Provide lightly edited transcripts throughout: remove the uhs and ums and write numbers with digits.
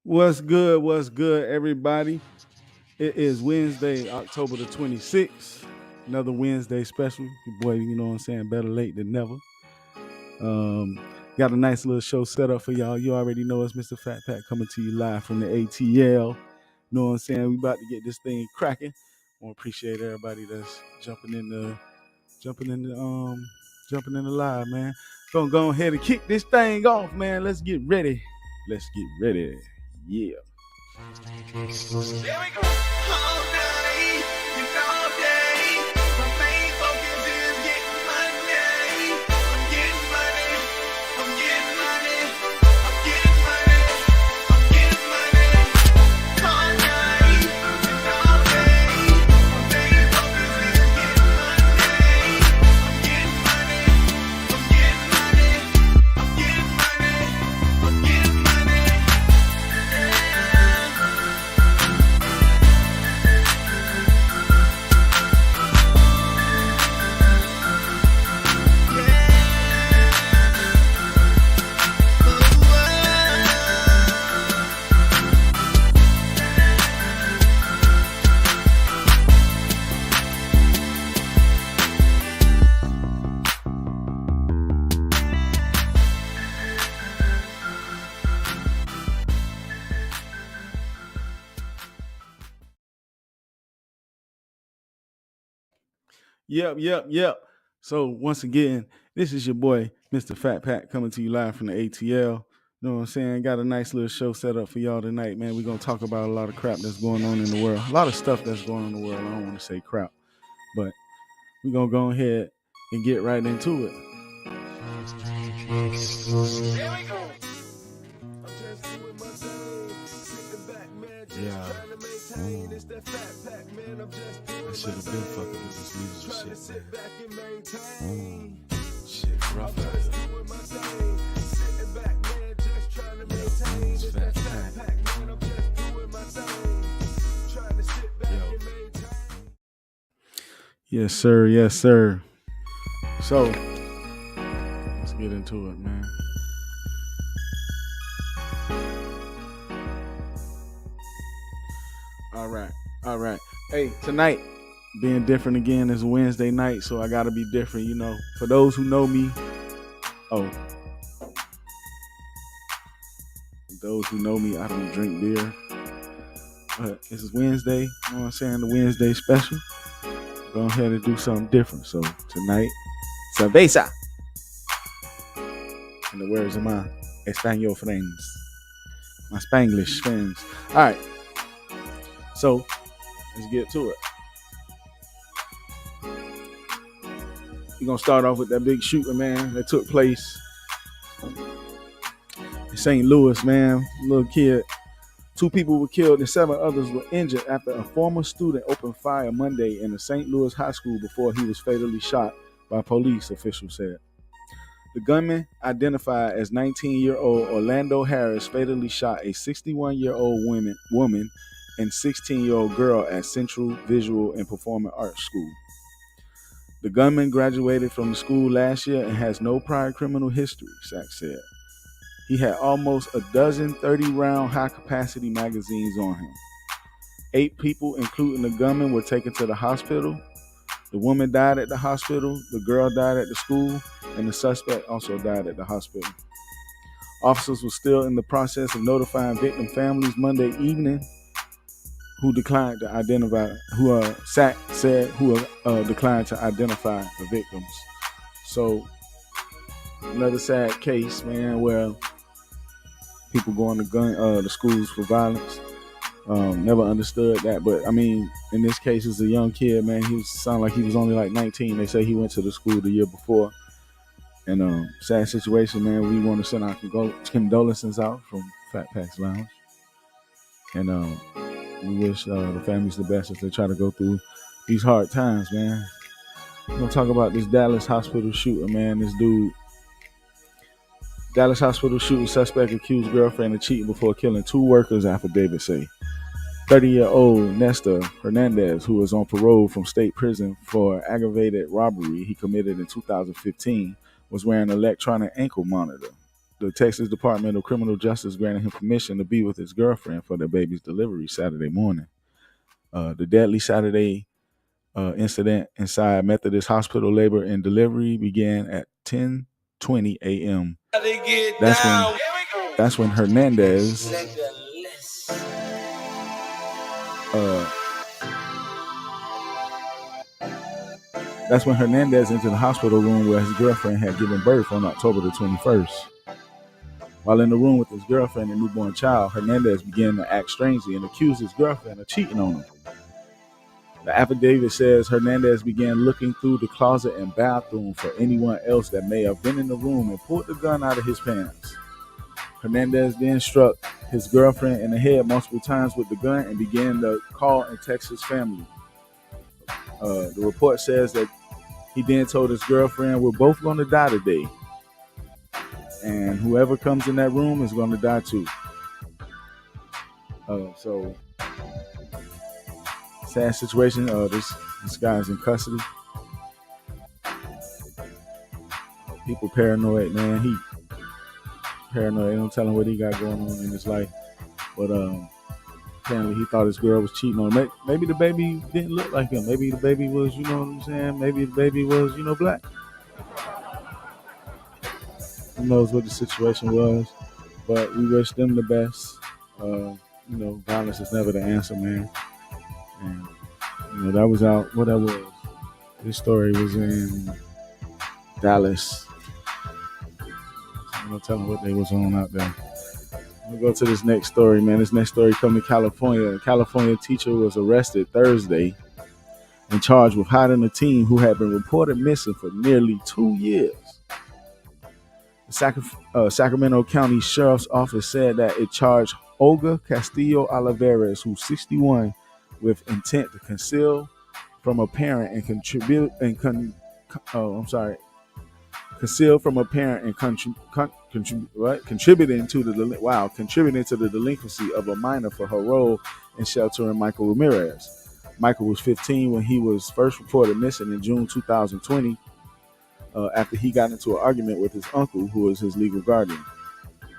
What's good? What's good, everybody? It is Wednesday, October the 26th. Another Wednesday special. Your boy, you know what I'm saying? Better late than never. Um, got a nice little show set up for y'all. You already know it's Mr. Fat Pack coming to you live from the ATL. You know what I'm saying? We about to get this thing cracking. I want to appreciate everybody that's jumping in the live, man. Gonna go ahead and kick this thing off, man. Let's get ready. Yeah. There we go. All day and all day. My main focus is getting money. I'm getting money. I'm getting money. I'm getting money. I'm getting money. All night and all day. My main focus is getting money. I'm getting money. I'm getting money. I'm getting money. I'm getting money. Yep. So once again, this is your boy, Mr. Fat Pack, coming to you live from the ATL. You know what I'm saying? Got a nice little show set up for y'all tonight, man. We're going to talk about a lot of crap that's going on in the world. A lot of stuff that's going on in the world. I don't want to say crap, but we're going to go ahead and get right into it. Here we go. Yeah. I should have been fucking with this music shit, man. Shit, rough out here. Yes, sir. So, let's get into it, man. All right. Hey, tonight, being different again, is Wednesday night, so I gotta be different, you know. For those who know me, I don't drink beer. But this is Wednesday, you know what I'm saying? The Wednesday special. Go ahead and do something different. So tonight, cerveza. In the words of my Espanol friends. My Spanglish friends. All right. So, let's get to it. We're going to start off with that big shooting, man, that took place in St. Louis, man. Little kid. 2 people were killed and 7 others were injured after a former student opened fire Monday in a St. Louis high school before he was fatally shot by police, officials said. The gunman, identified as 19-year-old Orlando Harris, fatally shot a 61-year-old woman and 16-year-old girl at Central Visual and Performing Arts School. The gunman graduated from the school last year and has no prior criminal history, Sachs said. He had almost a dozen 30-round high-capacity magazines on him. 8 people, including the gunman, were taken to the hospital. The woman died at the hospital, the girl died at the school, and the suspect also died at the hospital. Officers were still in the process of notifying victim families Monday evening, who declined to identify, declined to identify the victims. So, another sad case, man, where people going to the schools for violence. Never understood that, but I mean, in this case, it's a young kid, man. He sounded like he was only like 19. They say he went to the school the year before. And sad situation, man. We want to send our condolences out from FatPacks Lounge, and we wish the families the best as they try to go through these hard times, man. We're gonna talk about this Dallas hospital shooter, man. This dude. Dallas hospital shooting suspect accused girlfriend of cheating before killing 2 workers, affidavit say. 30-year-old Nestor Hernandez, who was on parole from state prison for aggravated robbery he committed in 2015, was wearing an electronic ankle monitor. the Texas Department of Criminal Justice granted him permission to be with his girlfriend for the baby's delivery Saturday morning. The deadly Saturday incident inside Methodist Hospital Labor and Delivery began at 10:20 a.m. That's when Hernandez entered the hospital room where his girlfriend had given birth on October the 21st. While in the room with his girlfriend and newborn child, Hernandez began to act strangely and accused his girlfriend of cheating on him. The affidavit says Hernandez began looking through the closet and bathroom for anyone else that may have been in the room and pulled the gun out of his pants. Hernandez then struck his girlfriend in the head multiple times with the gun and began to call and text his family. The report says that he then told his girlfriend, "We're both going to die today, and whoever comes in that room is going to die too." So sad situation. This guy's in custody. People paranoid, man. He paranoid. They don't tell him what he got going on in his life, but apparently he thought his girl was cheating on him. Maybe the baby didn't look like him. Maybe the baby was, you know what I'm saying? Maybe the baby was, black. Who knows what the situation was? But we wish them the best. Violence is never the answer, man. And that was out. What that was? This story was in Dallas. I'm gonna tell them what they was on out there. We'll go to this next story, man. This next story coming to California. A California teacher was arrested Thursday and charged with hiding a teen who had been reported missing for nearly 2 years. The Sacramento County Sheriff's Office said that it charged Olga Castillo Olivares, who's 61, with intent to conceal from a parent and contributing to the delinquency of a minor for her role in sheltering Michael Ramirez. Michael was 15 when he was first reported missing in June 2020 after he got into an argument with his uncle, who was his legal guardian.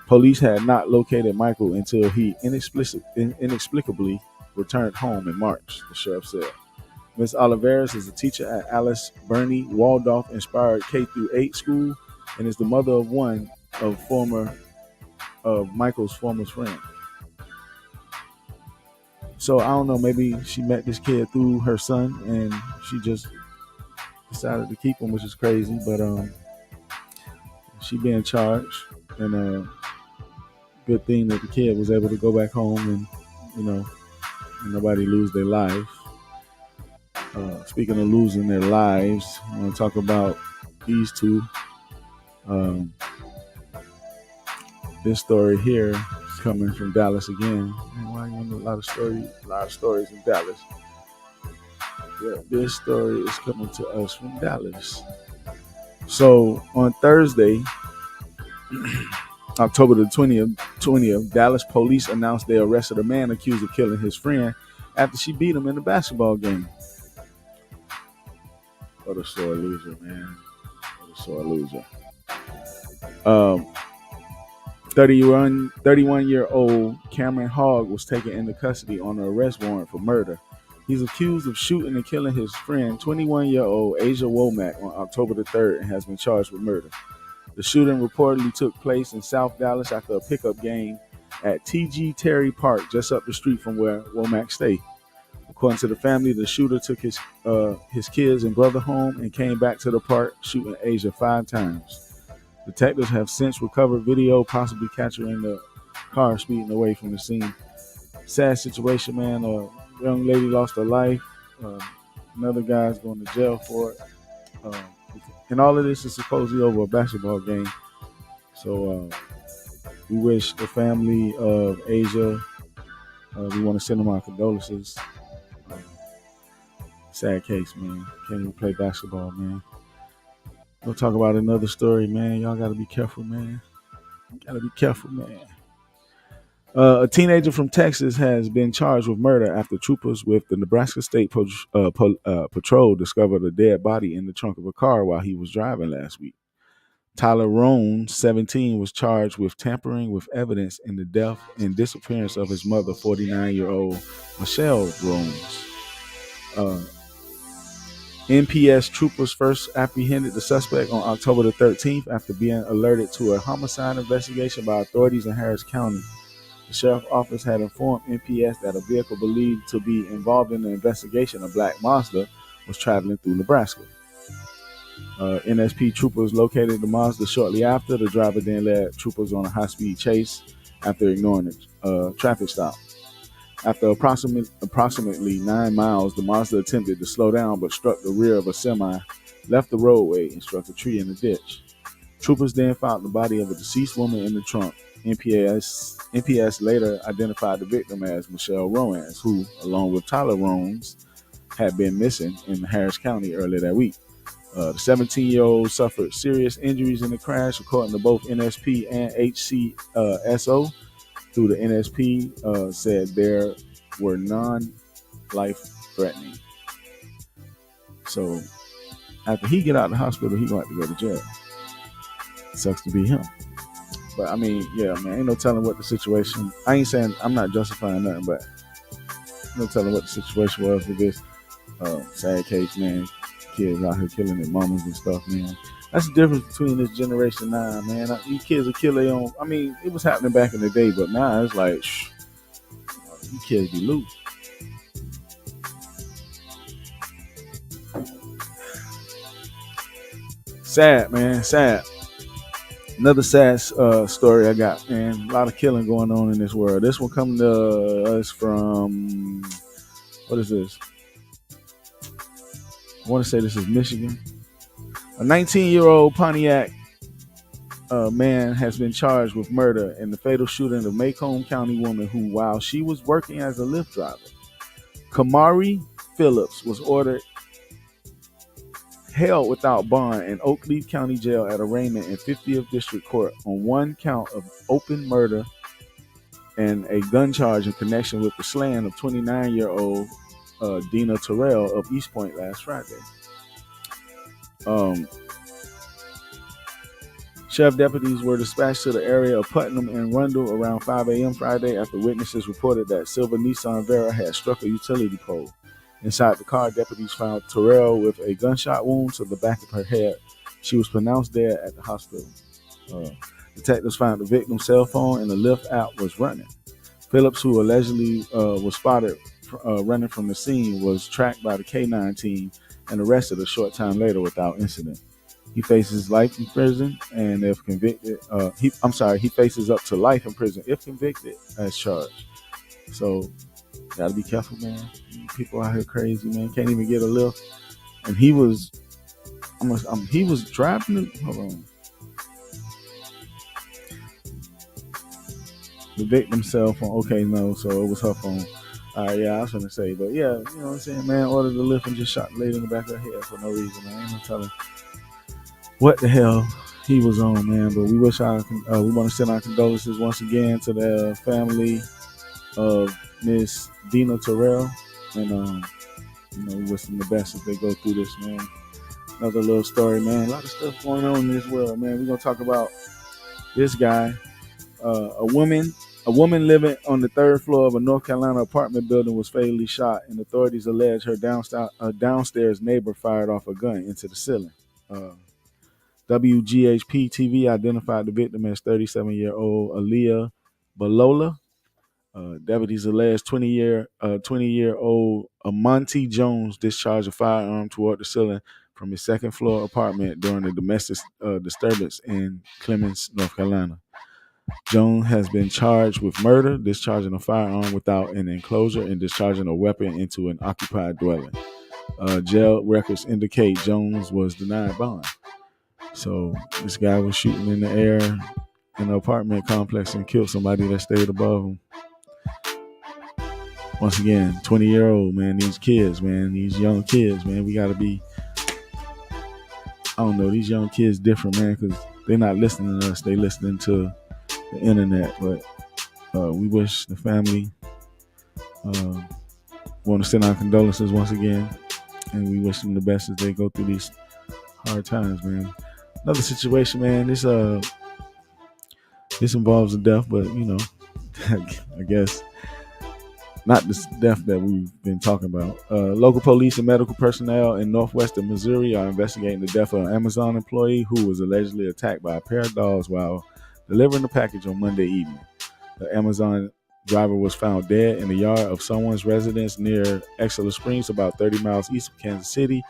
Police had not located Michael until he inexplicably returned home in March, the sheriff said. Ms. Olivares is a teacher at Alice Burney Waldorf-inspired K-8 school and is the mother of one of Michael's former friend. So I don't know, maybe she met this kid through her son and she just decided to keep him, which is crazy, but she being charged, and good thing that the kid was able to go back home and nobody lose their life. Speaking of losing their lives, I want to talk about these two. This story here is coming from Dallas again. Man, why are you in a lot of stories in Dallas? Yeah, this story is coming to us from Dallas. So on Thursday, October the 20th, Dallas police announced they arrested a man accused of killing his friend after she beat him in a basketball game. What a sore loser, man. What a sore loser. 31-year-old Cameron Hogg was taken into custody on an arrest warrant for murder. He's accused of shooting and killing his friend, 21-year-old Asia Womack, on October the 3rd and has been charged with murder. The shooting reportedly took place in South Dallas after a pickup game at T.G. Terry Park, just up the street from where Womack stayed. According to the family, the shooter took his kids and brother home and came back to the park, shooting Asia 5 times. Detectives have since recovered video, possibly capturing the car speeding away from the scene. Sad situation, man. A young lady lost her life. Another guy's going to jail for it. And all of this is supposedly over a basketball game. So we wish the family of Asia, we want to send them our condolences. Sad case, man. Can't even play basketball, man. We'll talk about another story, man. Y'all got to be careful, man. A teenager from Texas has been charged with murder after troopers with the Nebraska State Patrol discovered a dead body in the trunk of a car while he was driving last week. Tyler Roan, 17, was charged with tampering with evidence in the death and disappearance of his mother, 49-year-old Michelle Roans. NPS troopers first apprehended the suspect on October the 13th after being alerted to a homicide investigation by authorities in Harris County. The sheriff's office had informed NPS that a vehicle believed to be involved in the investigation, a black Mazda, was traveling through Nebraska. NSP troopers located the Mazda shortly after. The driver then led troopers on a high-speed chase after ignoring a traffic stop. After approximately 9 miles, the Mazda attempted to slow down but struck the rear of a semi, left the roadway, and struck a tree in a ditch. Troopers then found the body of a deceased woman in the trunk. NPS later identified the victim as Michelle Roans, who, along with Tyler Roans, had been missing in Harris County earlier that week. The 17-year-old suffered serious injuries in the crash, according to both NSP and HCSO. Through the NSP, said there were non-life-threatening. So after he get out of the hospital, he going to have to go to jail. Sucks to be him. But I mean, yeah, man, ain't no telling what the situation. I ain't saying I'm not justifying nothing, but no telling what the situation was with this sad case, man. Kids out here killing their mamas and stuff, man. That's the difference between this generation now, man. These kids will kill their own. I mean, it was happening back in the day, but now it's like, these kids be loose. Sad, man, sad. Another sad story I got, man. A lot of killing going on in this world. This one coming to us from, what is this? I want to say this is Michigan. A 19-year-old Pontiac man has been charged with murder in the fatal shooting of Macomb County woman who, while she was working as a Lyft driver, Kamari Phillips, was ordered held without bond in Oakleaf County Jail at arraignment in 50th District Court on one count of open murder and a gun charge in connection with the slaying of 29-year-old Dina Terrell of East Point last Friday. Sheriff deputies were dispatched to the area of Putnam and Rundle around 5 a.m. Friday after witnesses reported that silver Nissan Vera had struck a utility pole. Inside the car, deputies found Terrell with a gunshot wound to the back of her head. She was pronounced dead at the hospital. Detectives found the victim's cell phone and the Lyft app was running. Phillips, who allegedly was spotted running from the scene, was tracked by the K9 team and arrested a short time later without incident. He faces life in prison, and if convicted, he faces up to life in prison if convicted as charged. So, gotta be careful, man. People out here crazy, man. Can't even get a lift, and he was driving. Hold on. The victim's cell phone. Okay, no, so it was her phone. Yeah, I was gonna say, but yeah, you know what I'm saying, man. Ordered the lift and just shot the lady in the back of her head for no reason, man. Ain't no telling what the hell he was on, man. But we want to send our condolences once again to the family of Miss Dina Terrell, and we wish them the best as they go through this, man. Another little story, man. A lot of stuff going on in this world, man. We're gonna talk about this guy, a woman living on the third floor of a North Carolina apartment building was fatally shot, and authorities allege her downstairs neighbor fired off a gun into the ceiling. WGHP TV identified the victim as 37-year-old Aaliyah Balola. Deputies allege 20-year-old Amonte Jones discharged a firearm toward the ceiling from his second floor apartment during a domestic disturbance in Clemens, North Carolina. Jones has been charged with murder, discharging a firearm without an enclosure, and discharging a weapon into an occupied dwelling. Jail records indicate Jones was denied bond. So this guy was shooting in the air in an apartment complex and killed somebody that stayed above him. Once again, 20-year-old, man, these kids, man, these young kids, man, we got to be, I don't know, these young kids different, man, because they're not listening to us. They listening to the internet. But we wish the family, want to send our condolences once again, and we wish them the best as they go through these hard times, man. Another situation, man. This involves a death, but I guess not the death that we've been talking about. Local police and medical personnel in northwestern Missouri are investigating the death of an Amazon employee who was allegedly attacked by a pair of dogs while delivering a package on Monday evening. The Amazon driver was found dead in the yard of someone's residence near Exeter Springs, about 30 miles east of Kansas City,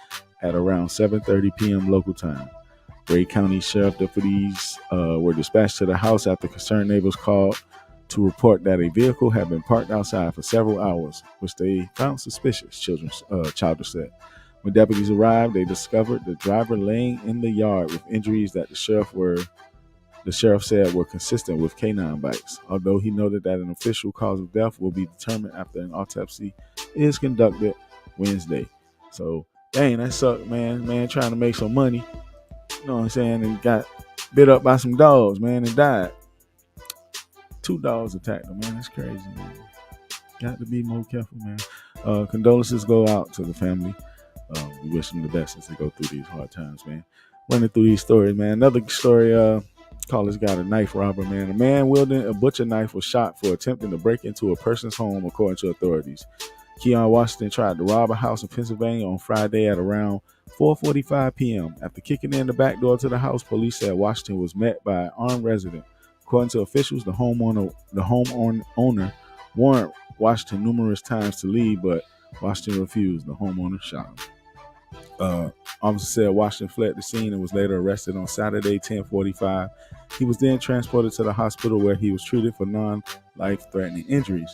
at around 7:30 p.m. local time. Gray County Sheriff deputies were dispatched to the house after concerned neighbors called to report that a vehicle had been parked outside for several hours, which they found suspicious, Childer said. When deputies arrived, they discovered the driver laying in the yard with injuries that the sheriff said were consistent with canine bites, although he noted that an official cause of death will be determined after an autopsy is conducted Wednesday. So, dang, that sucked, man. Man trying to make some money, you know what I'm saying, and got bit up by some dogs, man, and died. 2 dogs attacked him, man. That's crazy, man. Got to be more careful, man. Condolences go out to the family. We wish them the best as they go through these hard times, man. Running through these stories, man. Another story, callers got a knife robber, man. A man wielding a butcher knife was shot for attempting to break into a person's home, according to authorities. Keon Washington tried to rob a house in Pennsylvania on Friday at around 4:45 p.m. After kicking in the back door to the house, police said Washington was met by an armed resident. According to officials, the homeowner warned Washington numerous times to leave, but Washington refused. The homeowner shot him. Officer said Washington fled the scene and was later arrested on Saturday, 10:45. He was then transported to the hospital where he was treated for non-life-threatening injuries.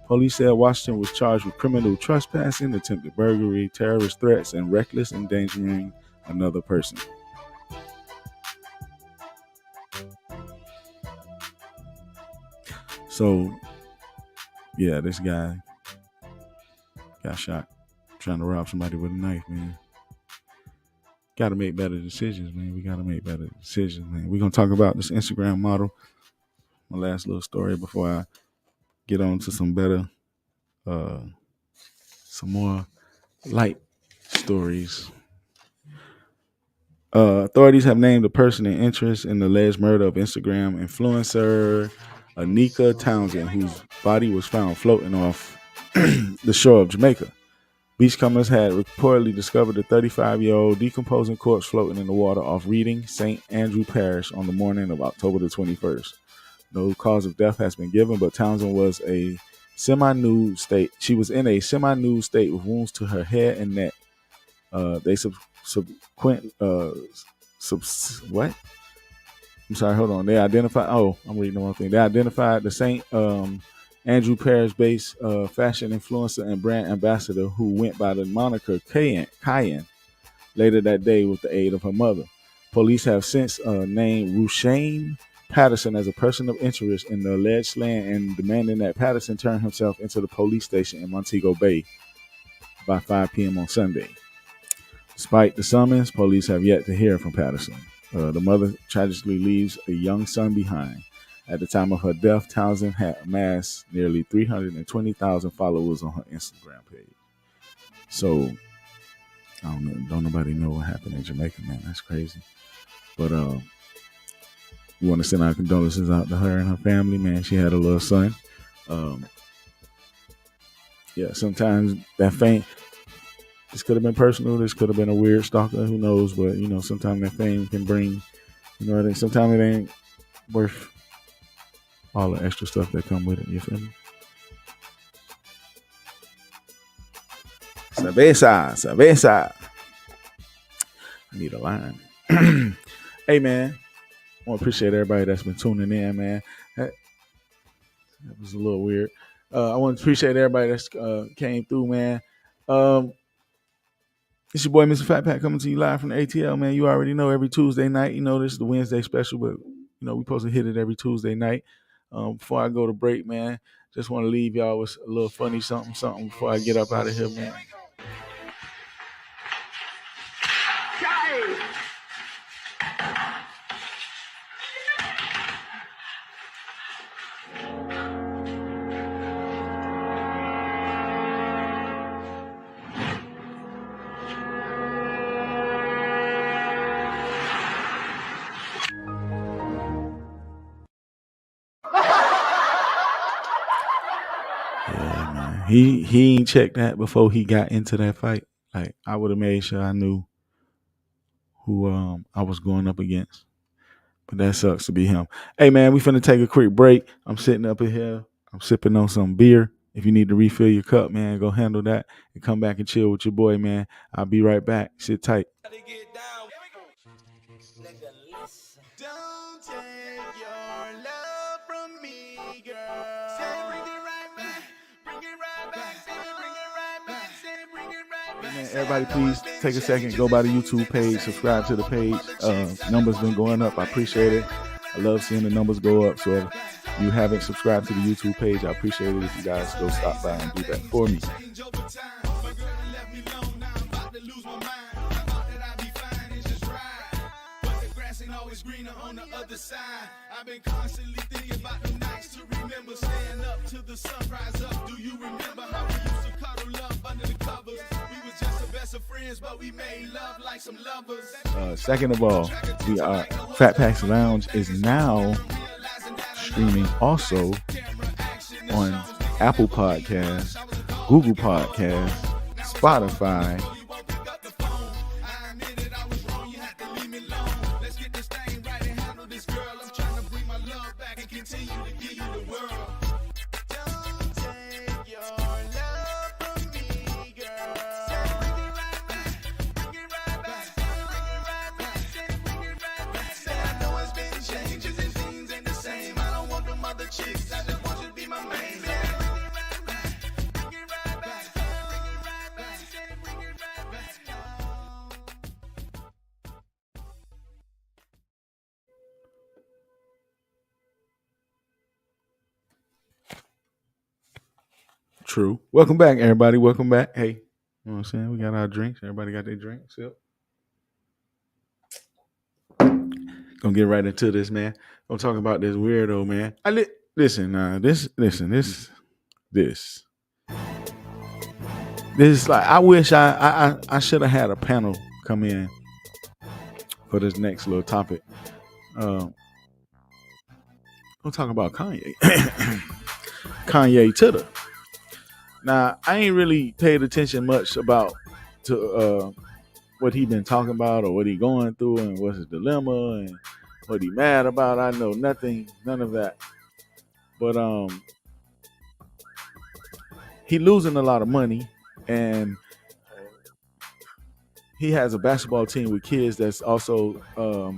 Police said Washington was charged with criminal trespassing, attempted burglary, terrorist threats, and reckless endangering another person. So, yeah, this guy got shot trying to rob somebody with a knife, man. Got to make better decisions, man. We got to make better decisions, man. We're going to talk about this Instagram model. My last little story before I get on to some better, some more light stories. Authorities have named a person in interest in the alleged murder of Instagram influencer Anika Townsend, whose body was found floating off the shore of Jamaica. Beachcombers had reportedly discovered the 35-year-old decomposing corpse floating in the water off Reading, St. Andrew Parish on the morning of October the 21st. No cause of death has been given, but Townsend was a semi-nude state. She was in a semi-nude state with wounds to her head and neck. They subsequent what? I'm sorry, hold on. They identified. Oh, I'm reading the wrong thing. They identified the St. Andrew Parish-based fashion influencer and brand ambassador who went by the moniker Cayenne later that day with the aid of her mother. Police have since named Rushane Patterson as a person of interest in the alleged slaying and demanding that Patterson turn himself into the police station in Montego Bay by 5 p.m. on Sunday. Despite the summons, police have yet to hear from Patterson. The mother tragically leaves a young son behind. At the time of her death, Townsend had amassed nearly 320,000 followers on her Instagram page. So, I don't know. Don't nobody know what happened in Jamaica, man. That's crazy. But we want to send our condolences out to her and her family, man. She had a little son. Yeah, sometimes that fame, this could have been personal. This could have been a weird stalker. Who knows? But, sometimes that fame can bring, sometimes it ain't worth all the extra stuff that come with it. You feel me? Cerveza. I need a line. Hey, man. I want to appreciate everybody that's been tuning in, man. That was a little weird. I want to appreciate everybody that's came through, man. It's your boy, Mr. Fat Pack, coming to you live from the ATL, man. You already know every Tuesday night. This is the Wednesday special, but, we supposed to hit it every Tuesday night. Before I go to break, man, just want to leave y'all with a little funny something before I get up out of here, man. he ain't checked that before he got into that fight. Like I would have made sure I knew who I was going up against. But that sucks to be him. Hey man, we finna take a quick break. I'm sitting up in here. I'm sipping on some beer. If you need to refill your cup, man, go handle that and come back and chill with your boy, man. I'll be right back. Sit tight. Don't take your love from me, girl. Say bring it right back. Bring it right back. Say bring it right back. Say bring it right back. Man, everybody, please take a second, go by the YouTube page, subscribe to the page. Numbers been going up. I appreciate it. I love seeing the numbers go up. So if you haven't subscribed to the YouTube page, I appreciate it if you guys go stop by and do that for me. Always greener on the other side. I've been constantly thinking about the nights to remember, staying up till the sun rise up. Do you remember how we used to cuddle up under the covers? We was just the best of friends, but we made love like some lovers. Second of all, the FatPacks Lounge is now streaming also on Apple Podcasts, Google Podcasts, Spotify, True. Welcome back, everybody. Welcome back. Hey, you know what I'm saying? We got our drinks. Everybody got their drinks. Yep. Gonna get right into this, man. Gonna talk about this weirdo, man. Listen, this is like, I wish I should have had a panel come in for this next little topic. We'll talk about Kanye. Kanye Titter. Now, I ain't really paid attention much about what he been talking about or what he going through and what's his dilemma and what he mad about. I know none of that. But he losing a lot of money, and he has a basketball team with kids that's also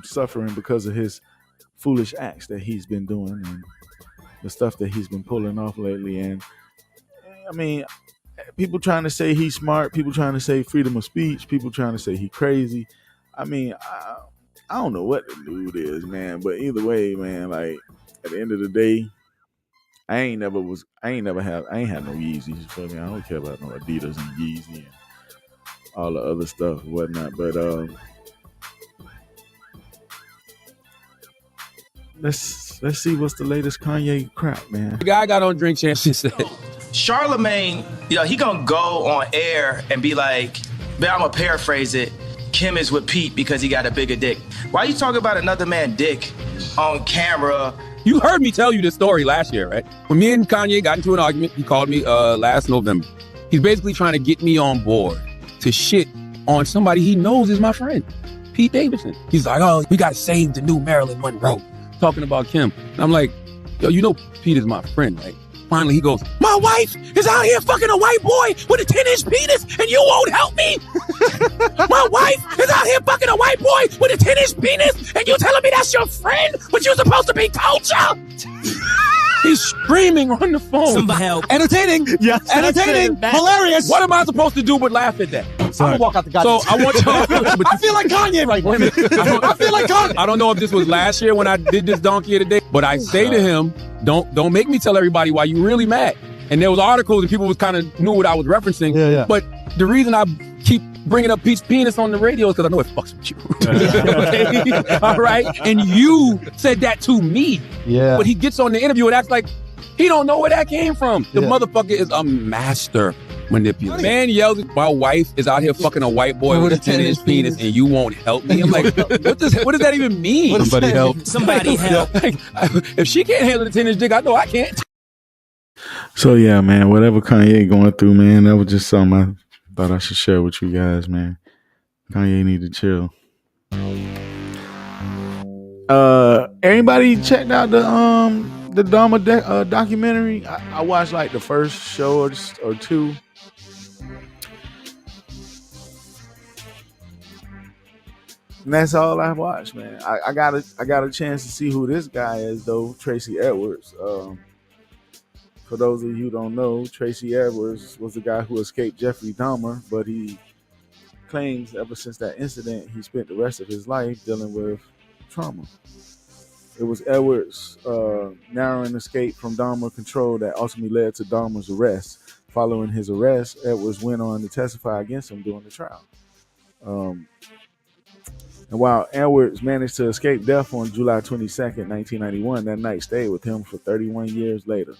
suffering because of his foolish acts that he's been doing and the stuff that he's been pulling off lately. And I mean, people trying to say he's smart, people trying to say freedom of speech, people trying to say he crazy. I mean, I don't know what the dude is, man, but either way, man, like at the end of the day, I ain't had no Yeezys for me. I don't care about no Adidas and Yeezy and all the other stuff and whatnot. But let's see what's the latest Kanye crap, man. The guy got on Drink Champs and said, Charlemagne, he gonna go on air and be like, man, I'm gonna paraphrase it, Kim is with Pete because he got a bigger dick. Why you talking about another man's dick on camera? You heard me tell you this story last year, right? When me and Kanye got into an argument, he called me last November. He's basically trying to get me on board to shit on somebody he knows is my friend, Pete Davidson. He's like, oh, we gotta save the new Marilyn Monroe, talking about Kim. And I'm like, yo, you know Pete is my friend, right? Finally, he goes, my wife is out here fucking a white boy with a 10-inch penis and you won't help me? My wife is out here fucking a white boy with a 10-inch penis and you telling me that's your friend, but you're supposed to be culture? He's screaming on the phone. Somebody help. Entertaining. Yes. Entertaining. Hilarious. What am I supposed to do but laugh at that? I'm going to walk out the goddamn. So I want you to... I feel like Kanye right now. I feel like Kanye. I don't know if this was last year when I did this donkey of the day, but I say to him, don't make me tell everybody why you really mad. And there was articles and people was kind of knew what I was referencing. Yeah. But the reason I keep bringing up Pete's penis on the radio is because I know it fucks with you. Okay? All right? And you said that to me. Yeah. But he gets on the interview and acts like he don't know where that came from. The motherfucker is a master manipulator. Man yells, my wife is out here fucking a white boy with a 10-inch penis and you won't help me. I'm like, what does that even mean? Somebody help. Somebody help. Like, if she can't handle the 10-inch dick, I know I can't. So yeah, man, whatever Kanye going through, man, that was just something I thought I should share with you guys, man. Kanye need to chill. Anybody checked out the Dharma documentary? I watched like the first show or two. And that's all I watched, man. I got a chance to see who this guy is though, Tracy Edwards. For those of you who don't know, Tracy Edwards was the guy who escaped Jeffrey Dahmer, but he claims ever since that incident, he spent the rest of his life dealing with trauma. It was Edwards' narrowing escape from Dahmer control that ultimately led to Dahmer's arrest. Following his arrest, Edwards went on to testify against him during the trial. And while Edwards managed to escape death on July 22nd, 1991, that night stayed with him for 31 years later.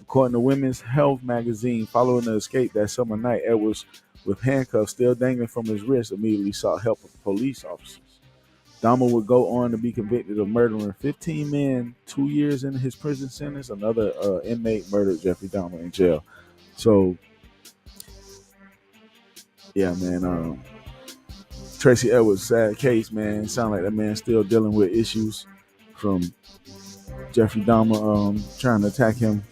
According to Women's Health magazine, following the escape that summer night, Edwards, with handcuffs still dangling from his wrist, immediately sought help of police officers. Dahmer would go on to be convicted of murdering 15 men 2 years into his prison sentence. Another inmate murdered Jeffrey Dahmer in jail. So, yeah, man. Tracy Edwards, sad case, man. Sound like that man still dealing with issues from Jeffrey Dahmer trying to attack him.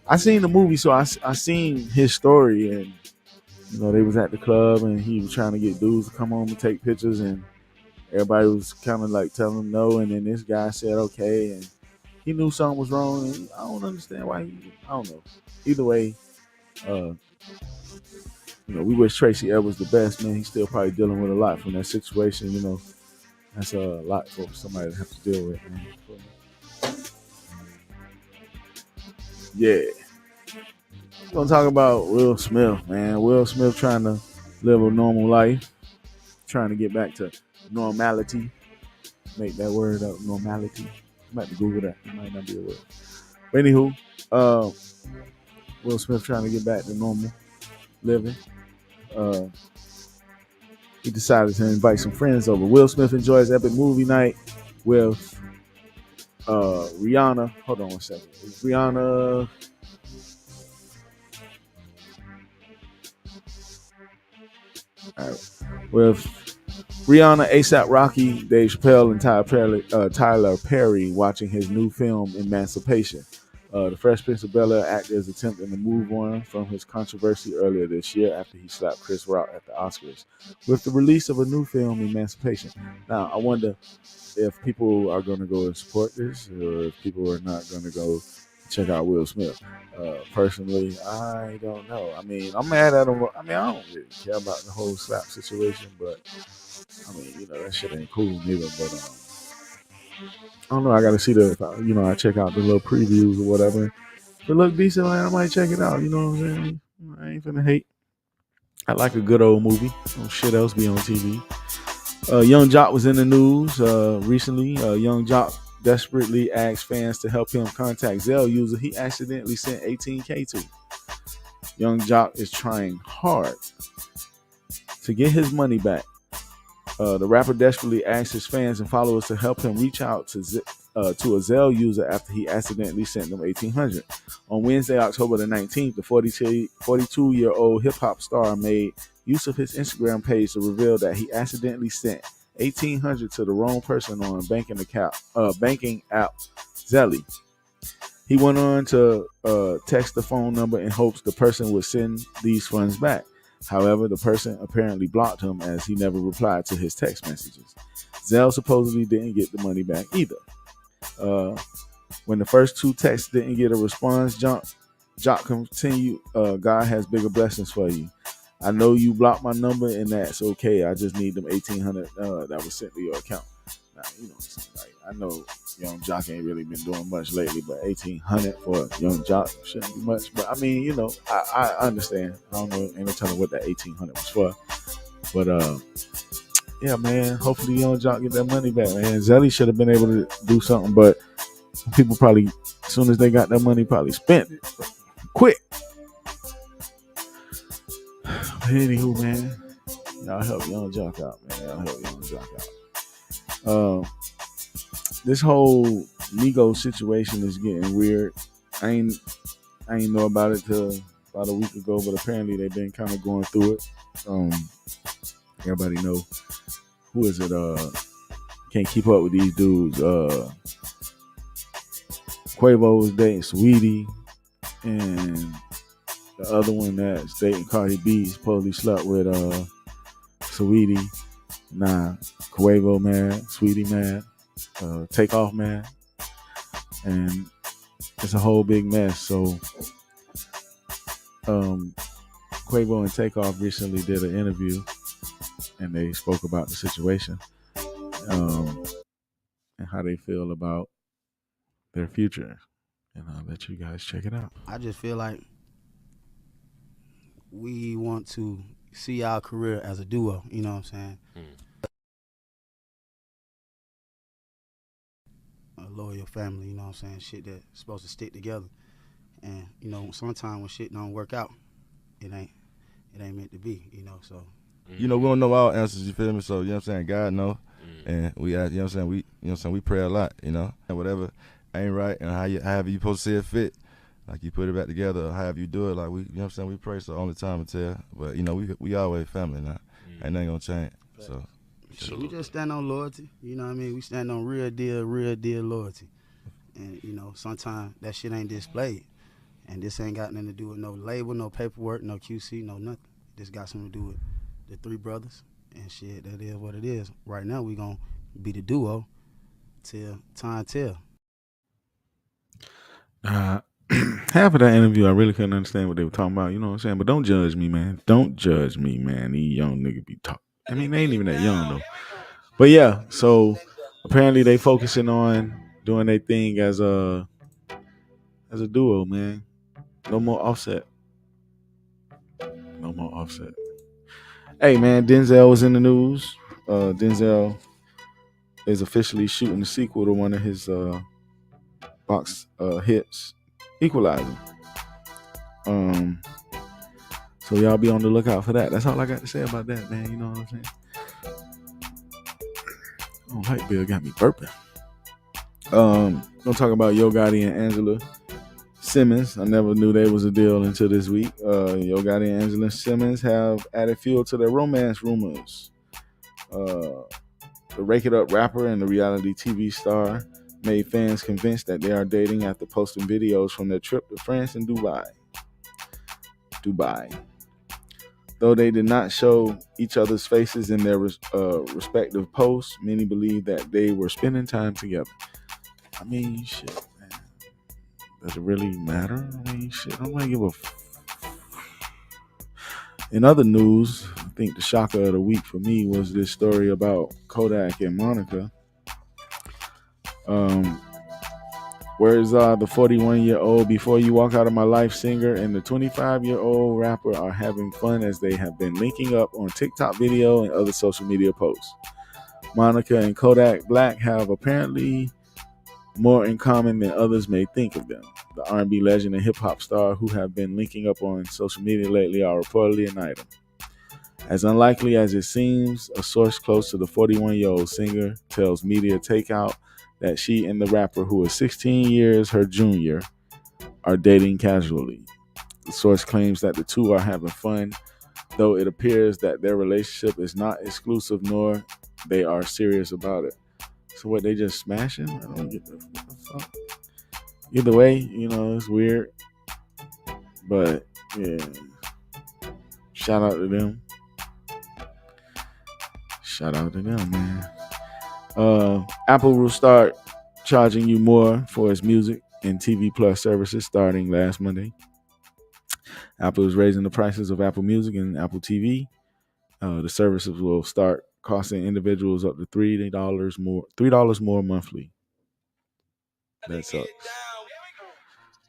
I seen the movie, so I seen his story, and they was at the club, and he was trying to get dudes to come home and take pictures, and everybody was kind of like telling him no, and then this guy said okay, and he knew something was wrong, and I don't understand why I don't know. Either way, we wish Tracy Edwards the best, man. He's still probably dealing with a lot from that situation, That's a lot for somebody to have to deal with, man. Yeah. We're going to talk about Will Smith, man. Will Smith trying to live a normal life, trying to get back to normality. Make that word up, normality. I'm about to Google that. It might not be a word. But anywho, Will Smith trying to get back to normal living. He decided to invite some friends over. Will Smith enjoys epic movie night with Rihanna. Hold on one second. Rihanna. All right. With Rihanna, A$AP Rocky, Dave Chappelle, and Tyler Perry watching his new film Emancipation. The Fresh Prince of Bel-Air actor is attempting to move on from his controversy earlier this year after he slapped Chris Rock at the Oscars with the release of a new film, Emancipation. Now, I wonder if people are going to go and support this, or if people are not going to go check out Will Smith. Personally, I don't know. I mean, I'm mad at him. I mean, I don't really care about the whole slap situation, but I mean, that shit ain't cool neither. But I don't know. I got to see I check out the little previews or whatever. If it look decent, I might check it out. You know what I'm saying? I ain't finna hate. I like a good old movie. No shit else be on TV. Young Jock was in the news recently. Young Jock desperately asked fans to help him contact Zelle user he accidentally sent $18K to. Young Jock is trying hard to get his money back. The rapper desperately asked his fans and followers to help him reach out to a Zelle user after he accidentally sent them $1,800. On Wednesday, October the 19th, the 42-year-old hip-hop star made use of his Instagram page to reveal that he accidentally sent $1,800 to the wrong person on banking app Zelle. He went on to text the phone number in hopes the person would send these funds back. However, the person apparently blocked him as he never replied to his text messages. Zelle supposedly didn't get the money back either. When the first two texts didn't get a response, Jock continued, God has bigger blessings for you. I know you blocked my number and that's okay. I just need them $1,800 that was sent to your account. Now, like, I know Young Jock ain't really been doing much lately, but $1,800 for Young Jock shouldn't be much. But I mean, I understand. I don't know, ain't no telling what that $1,800 was for. But yeah, man. Hopefully, Young Jock get that money back, man. Zelle should have been able to do something, but people probably, as soon as they got that money, probably spent it quick. But anywho, man, y'all help Young Jock out, man. Y'all help Young Jock out. This whole Migos situation is getting weird. I I didn't know about it till about a week ago, but apparently they've been kind of going through it. Everybody know who is it? Can't keep up with these dudes. Quavo was dating Sweetie, and the other one that's dating Cardi B supposedly slept with Sweetie. Nah, Quavo mad, Sweetie mad, Takeoff mad, and it's a whole big mess. So, Quavo and Takeoff recently did an interview, and they spoke about the situation, and how they feel about their future. And I'll let you guys check it out. I just feel like we want to see our career as a duo, you know what I'm saying? A loyal family, you know what I'm saying? Shit that's supposed to stick together. And, you know, sometimes when shit don't work out, it ain't meant to be, you know, so. You know, we don't know all answers, you feel me? So, you know what I'm saying, God know. And we ask, you know what I'm saying, we pray a lot, you know. And whatever ain't right and however you supposed to see it fit, like you put it back together or however you do it, like we, you know what I'm saying, we pray, so only time to tell. But, you know, we always family now. Ain't nothing gonna change, so. Shit, we just stand on loyalty, you know what I mean? We stand on real deal loyalty. And, you know, sometimes that shit ain't displayed. And this ain't got nothing to do with no label, no paperwork, no QC, no nothing. This got something to do with the three brothers. And shit, that is what it is. Right now, we gonna be the duo till time tell. Half of that interview, I really couldn't understand what they were talking about. You know what I'm saying? But don't judge me, man. Don't judge me, man. These young niggas be talking. I mean, they ain't even that young though. But yeah, so apparently they focusing on doing their thing as a duo, man. No more Offset. No more Offset. Hey, man, Denzel was in the news. Denzel is officially shooting the sequel to one of his box hits, Equalizer. So y'all be on the lookout for that. That's all I got to say about that, man. You know what I'm saying? Oh, Hype Bill got me burping. Gonna talk about Yo Gotti and Angela Simmons. I never knew they was a deal until this week. Yo Gotti and Angela Simmons have added fuel to their romance rumors. The Rake It Up rapper and the reality TV star made fans convinced that they are dating after posting videos from their trip to France and Dubai. Though they did not show each other's faces in their respective posts, many believe that they were spending time together. I mean, shit, man. Does it really matter? I mean, shit, I'm gonna give a. In other news, I think the shocker of the week for me was this story about Kodak and Monica. Whereas the 41-year-old Before You Walk Out of My Life singer and the 25-year-old rapper are having fun as they have been linking up on TikTok video and other social media posts. Monica and Kodak Black have apparently more in common than others may think of them. The R&B legend and hip-hop star who have been linking up on social media lately are reportedly an item. As unlikely as it seems, a source close to the 41-year-old singer tells Media Takeout that she and the rapper, who is 16 years her junior, are dating casually. The source claims that the two are having fun, though it appears that their relationship is not exclusive nor they are serious about it. So what, they just smashing? I don't get the fuck. Either way, you know, it's weird. But yeah. Shout out to them. Shout out to them, man. Apple will start charging you more for its music and TV Plus services starting last Monday. Apple is raising the prices of Apple Music and Apple TV. The services will start costing individuals up to $3 more monthly. That sucks.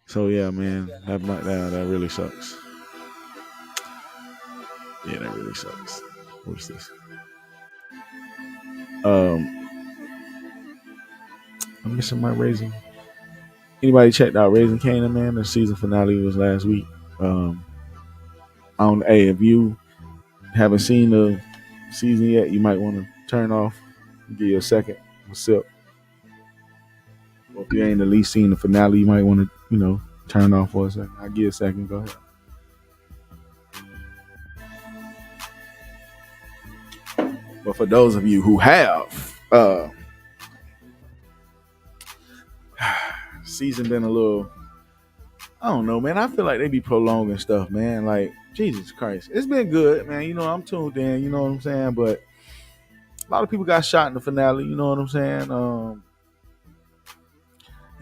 So yeah, man, that really sucks. Yeah, that really sucks. What's this? I'm missing my Raising. Anybody checked out Raising Kanan, man? The season finale was last week. Hey, if you haven't seen the season yet, you might want to turn off and give you a second, a sip. Or if you ain't at least seen the finale, you might want to, turn off for a second. I'll give you a second. Go ahead. But for those of you who have, season been a little, I don't know, man. I feel like they be prolonging stuff, man. Like, Jesus Christ. It's been good, man. You know, I'm tuned in, you know what I'm saying? But a lot of people got shot in the finale, you know what I'm saying?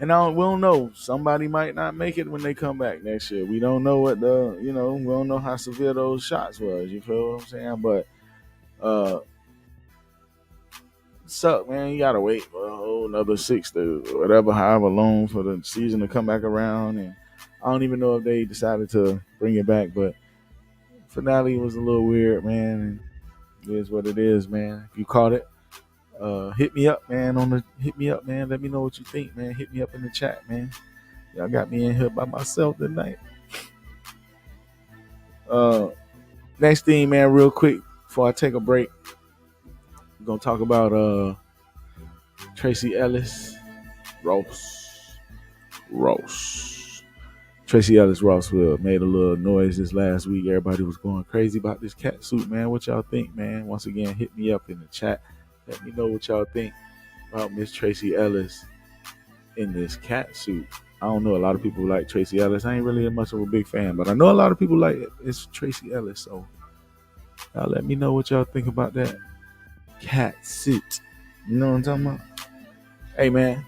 And we don't know. Somebody might not make it when they come back next year. We don't know what we don't know how severe those shots was. You feel what I'm saying? But suck, man. You gotta wait for a whole another 6 to whatever, however long for the season to come back around. And I don't even know if they decided to bring it back, but finale was a little weird, man. And it is what it is, man. If you caught it, hit me up, man. Let me know what you think, man. Hit me up in the chat, man. Y'all got me in here by myself tonight. Next thing, man, real quick before I take a break, we're gonna talk about Tracy Ellis Ross. Tracy Ellis Ross made a little noise this last week. Everybody was going crazy about this cat suit, man. What y'all think, man? Once again, hit me up in the chat. Let me know what y'all think about Miss Tracy Ellis in this cat suit. I don't know. A lot of people like Tracy Ellis. I ain't really much of a big fan, but I know a lot of people like it. It's Tracy Ellis. So y'all let me know what y'all think about that cat suit. You know what I'm talking about? Hey, man.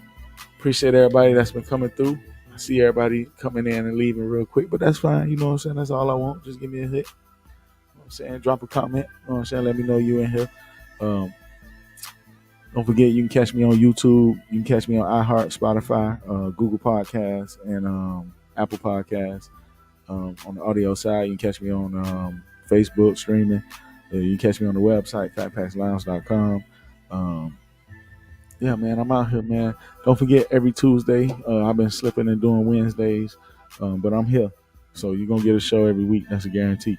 Appreciate everybody that's been coming through. I see everybody coming in and leaving real quick, but that's fine. You know what I'm saying? That's all I want. Just give me a hit. You know what I'm saying? Drop a comment. You know what I'm saying? Let me know you in here. Don't forget, you can catch me on YouTube. You can catch me on iHeart, Spotify, Google Podcasts, and Apple Podcasts. On the audio side, you can catch me on Facebook streaming. You can catch me on the website, FatPacksLounge.com. Yeah, man, I'm out here, man. Don't forget, every Tuesday, I've been slipping and doing Wednesdays, but I'm here. So you're going to get a show every week. That's a guarantee.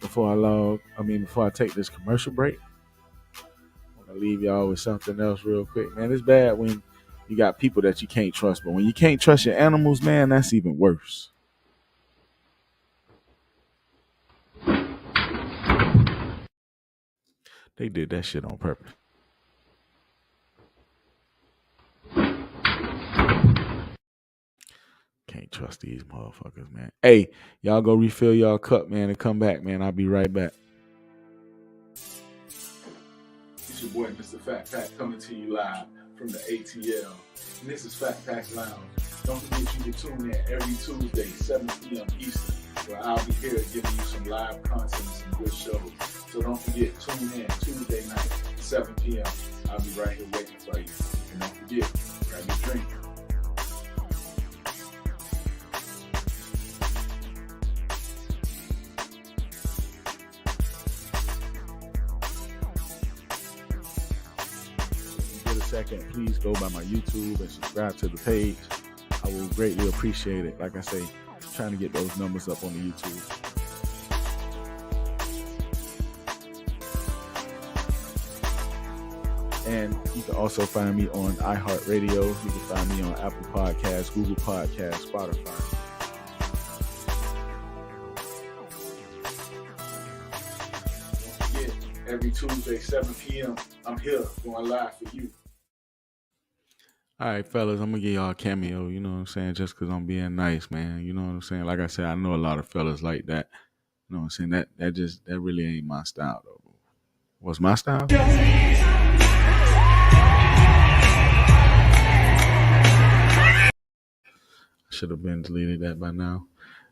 Before I take this commercial break, I'm going to leave y'all with something else real quick. Man, it's bad when you got people that you can't trust, but when you can't trust your animals, man, that's even worse. They did that shit on purpose. Can't trust these motherfuckers, man. Hey, y'all go refill y'all cup, man, and come back, man. I'll be right back. It's your boy, Mr. Fat Pack, coming to you live from the ATL. And this is FatPacks Lounge. Don't forget you can tune in every Tuesday, 7 p.m. Eastern, where I'll be here giving you some live content and some good shows. So don't forget, tune in Tuesday night, 7 p.m. I'll be right here waiting for you. And don't forget, grab your drink. Second, please go by my YouTube and subscribe to the page. I will greatly appreciate it. Like I say, trying to get those numbers up on the YouTube. And you can also find me on iHeartRadio. You can find me on Apple Podcasts, Google Podcasts, Spotify. Don't forget, every Tuesday, 7 p.m., I'm here going live for you. All right, fellas, I'm going to give y'all a cameo, you know what I'm saying, just because I'm being nice, man. You know what I'm saying? Like I said, I know a lot of fellas like that. You know what I'm saying? That really ain't my style, though. What's my style? Should have been deleted that by now.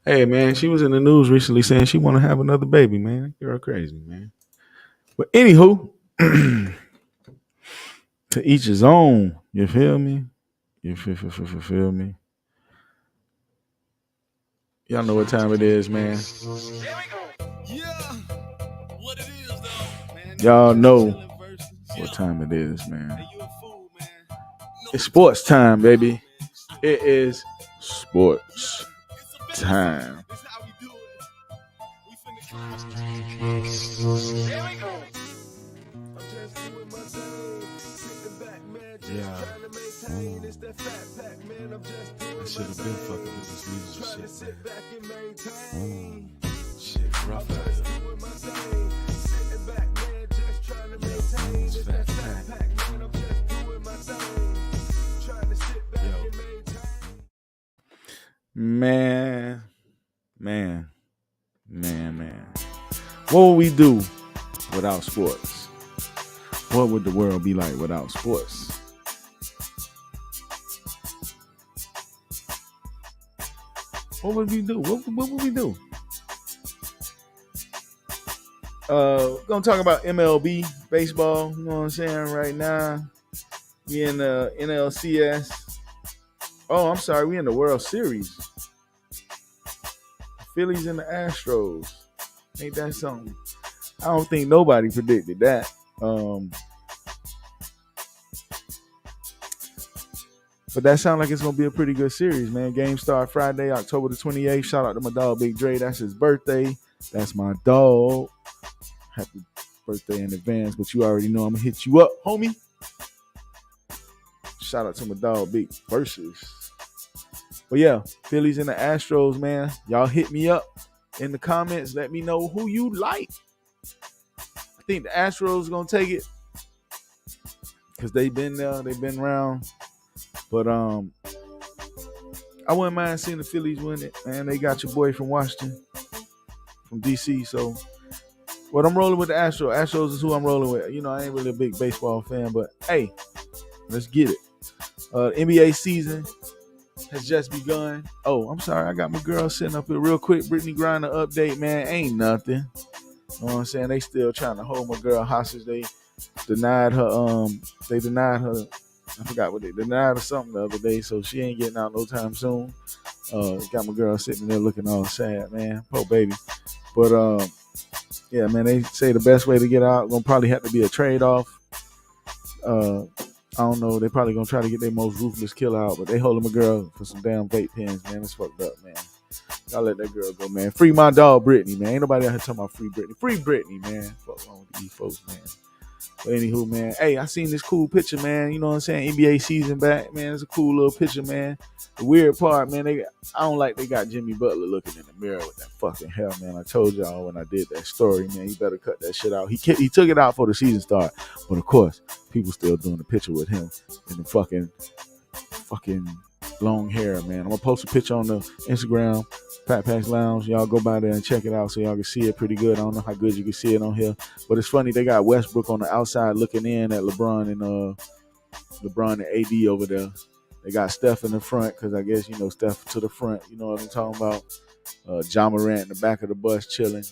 Hey, man, she was in the news recently saying she want to have another baby, man. You're crazy, man. But anywho, to each his own. You feel me? You feel me? Y'all know what time it is, man. Y'all know what time it is, man. It's sports time, baby. It is sports time. Yeah. I should have been fucking with this music shit, man. Shit, rough out here. It's Fat Pack. Yo. Man. What would we do without sports? What would the world be like without sports? What would we do? What would we do? Gonna talk about MLB baseball. You know what I'm saying? Right now, we in the NLCS. Oh, I'm sorry, we in the World Series. Phillies and the Astros. Ain't that something? I don't think nobody predicted that. But that sounds like it's going to be a pretty good series, man. Game start Friday, October the 28th. Shout out to my dog, Big Dre. That's his birthday. That's my dog. Happy birthday in advance, but you already know I'm going to hit you up, homie. Shout out to my dog, Big Versus. But yeah, Phillies and the Astros, man. Y'all hit me up in the comments. Let me know who you like. I think the Astros going to take it because they've been there. They've been around. But I wouldn't mind seeing the Phillies win it, man. They got your boy from Washington, from DC. So, what I'm rolling with the Astros. Astros is who I'm rolling with. You know, I ain't really a big baseball fan, but hey, let's get it. NBA season has just begun. Oh, I'm sorry. I got my girl sitting up here real quick. Brittany Griner update, man. Ain't nothing. You know what I'm saying? They still trying to hold my girl hostage. They denied her. They denied her. I forgot what they denied or something the other day, so she ain't getting out no time soon. Got my girl sitting there looking all sad, man. Poor baby. But yeah, man, they say the best way to get out gonna probably have to be a trade-off. I don't know. They probably gonna try to get their most ruthless kill out, but they holding my girl for some damn vape pens, man. It's fucked up, man. Y'all let that girl go, man. Free my dog, Brittany, man. Ain't nobody out here talking about free Brittany. Free Brittany, man. Fuck wrong with these folks, man. But anywho, man, hey, I seen this cool picture, man. You know what I'm saying? NBA season back, man. It's a cool little picture, man. The weird part, man, I don't like they got Jimmy Butler looking in the mirror with that fucking hair, man. I told y'all when I did that story, man, you better cut that shit out. He took it out for the season start, but of course, people still doing the picture with him in the fucking long hair, man. I'm gonna post a picture on the Instagram, FatPacks Lounge. Y'all go by there and check it out so y'all can see it pretty good. I don't know how good you can see it on here, but it's funny. They got Westbrook on the outside looking in at LeBron and AD over there. They got Steph in the front because I guess, you know, Steph to the front. You know what I'm talking about? Ja Morant in the back of the bus chilling.